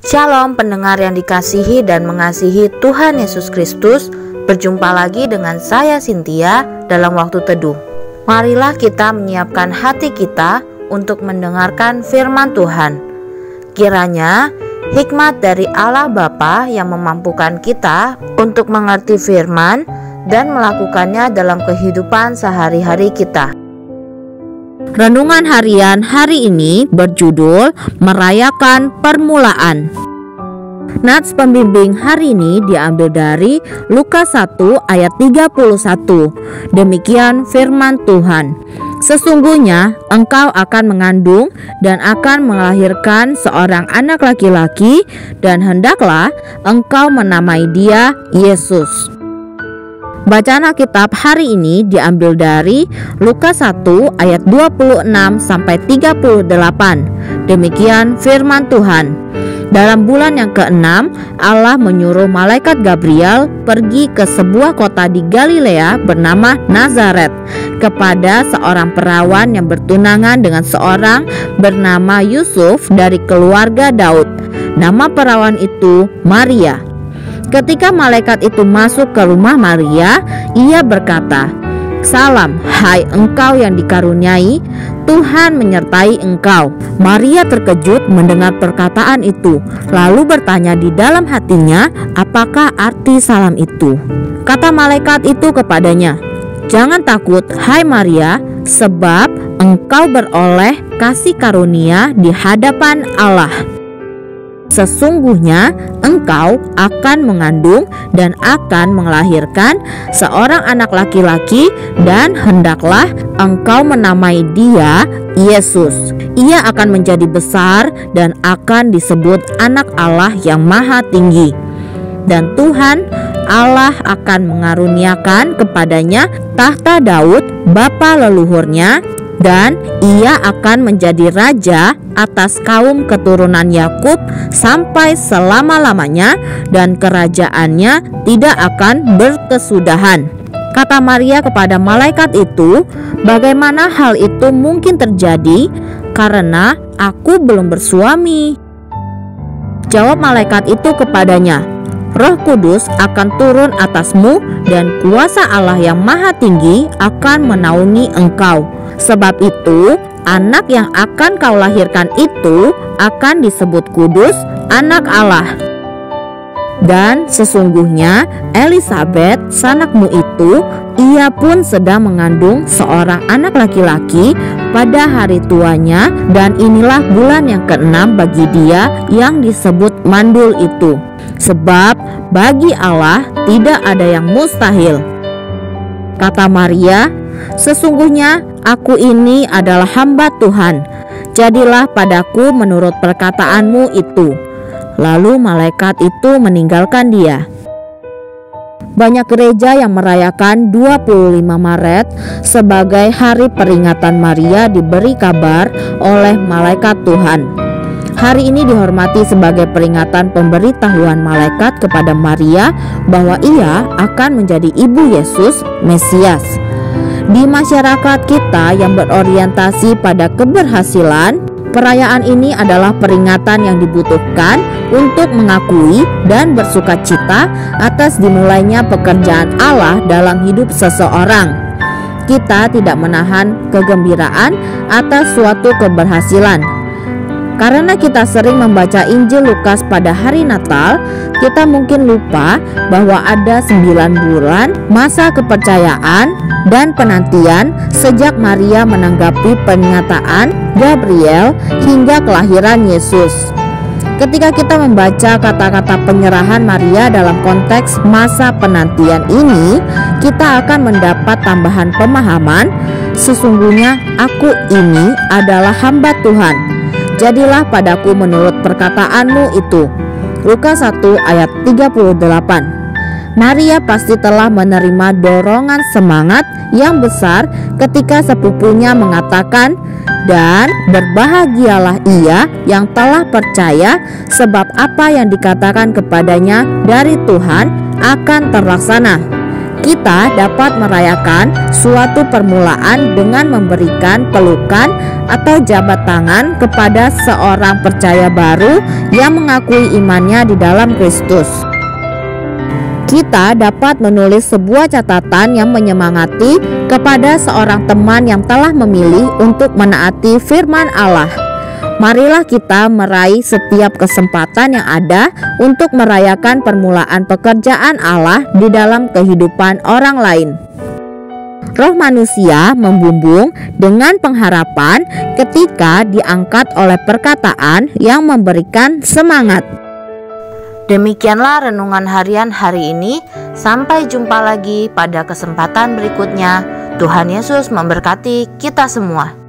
Shalom pendengar yang dikasihi dan mengasihi Tuhan Yesus Kristus. Berjumpa lagi dengan saya Cynthia dalam waktu teduh. Marilah kita menyiapkan hati kita untuk mendengarkan firman Tuhan. Kiranya hikmat dari Allah Bapa yang memampukan kita untuk mengerti firman dan melakukannya dalam kehidupan sehari-hari kita. Renungan harian hari ini berjudul Merayakan Permulaan. Nats pembimbing hari ini diambil dari Lukas 1 ayat 31. Demikian firman Tuhan. Sesungguhnya engkau akan mengandung dan akan melahirkan seorang anak laki-laki, dan hendaklah engkau menamai dia Yesus. Bacaan Alkitab hari ini diambil dari Lukas 1 ayat 26 sampai 38. Demikian firman Tuhan. Dalam bulan yang ke-6, Allah menyuruh malaikat Gabriel pergi ke sebuah kota di Galilea bernama Nazaret kepada seorang perawan yang bertunangan dengan seorang bernama Yusuf dari keluarga Daud. Nama perawan itu Maria. Ketika malaikat itu masuk ke rumah Maria, ia berkata, "Salam, hai engkau yang dikaruniai, Tuhan menyertai engkau." Maria terkejut mendengar perkataan itu, lalu bertanya di dalam hatinya, apakah arti salam itu. Kata malaikat itu kepadanya, "Jangan takut, hai Maria, sebab engkau beroleh kasih karunia di hadapan Allah. Sesungguhnya engkau akan mengandung dan akan melahirkan seorang anak laki-laki, dan hendaklah engkau menamai dia Yesus. Ia akan menjadi besar dan akan disebut Anak Allah yang Maha Tinggi. Dan Tuhan Allah akan mengaruniakan kepadanya tahta Daud bapa leluhurnya, dan ia akan menjadi raja atas kaum keturunan Yakub sampai selama-lamanya, dan kerajaannya tidak akan berkesudahan." Kata Maria kepada malaikat itu, "Bagaimana hal itu mungkin terjadi? Karena aku belum bersuami." Jawab malaikat itu kepadanya, "Roh Kudus akan turun atasmu, dan kuasa Allah yang Maha Tinggi akan menaungi engkau. Sebab itu, anak yang akan kau lahirkan itu akan disebut kudus, Anak Allah. Dan sesungguhnya Elisabet, sanakmu itu, ia pun sedang mengandung seorang anak laki-laki pada hari tuanya, dan inilah bulan yang ke-6 bagi dia yang disebut mandul itu. Sebab bagi Allah tidak ada yang mustahil." Kata Maria, "Sesungguhnya aku ini adalah hamba Tuhan, jadilah padaku menurut perkataanmu itu." Lalu malaikat itu meninggalkan dia. Banyak gereja yang merayakan 25 Maret sebagai hari peringatan Maria diberi kabar oleh malaikat Tuhan. Hari ini dihormati sebagai peringatan pemberitahuan malaikat kepada Maria bahwa ia akan menjadi ibu Yesus, Mesias. Di masyarakat kita yang berorientasi pada keberhasilan, perayaan ini adalah peringatan yang dibutuhkan untuk mengakui dan bersuka cita atas dimulainya pekerjaan Allah dalam hidup seseorang. Kita tidak menahan kegembiraan atas suatu keberhasilan. Karena kita sering membaca Injil Lukas pada hari Natal, kita mungkin lupa bahwa ada 9 bulan masa kepercayaan dan penantian sejak Maria menanggapi pernyataan Gabriel hingga kelahiran Yesus. Ketika kita membaca kata-kata penyerahan Maria dalam konteks masa penantian ini, kita akan mendapat tambahan pemahaman. Sesungguhnya aku ini adalah hamba Tuhan, jadilah padaku menurut perkataanmu itu. Lukas 1 ayat 38. Maria pasti telah menerima dorongan semangat yang besar ketika sepupunya mengatakan, "Dan berbahagialah ia yang telah percaya, sebab apa yang dikatakan kepadanya dari Tuhan akan terlaksana." Kita dapat merayakan suatu permulaan dengan memberikan pelukan atau jabat tangan kepada seorang percaya baru yang mengakui imannya di dalam Kristus. Kita dapat menulis sebuah catatan yang menyemangati kepada seorang teman yang telah memilih untuk menaati firman Allah. Marilah kita meraih setiap kesempatan yang ada untuk merayakan permulaan pekerjaan Allah di dalam kehidupan orang lain. Roh manusia membumbung dengan pengharapan ketika diangkat oleh perkataan yang memberikan semangat. Demikianlah renungan harian hari ini. Sampai jumpa lagi pada kesempatan berikutnya. Tuhan Yesus memberkati kita semua.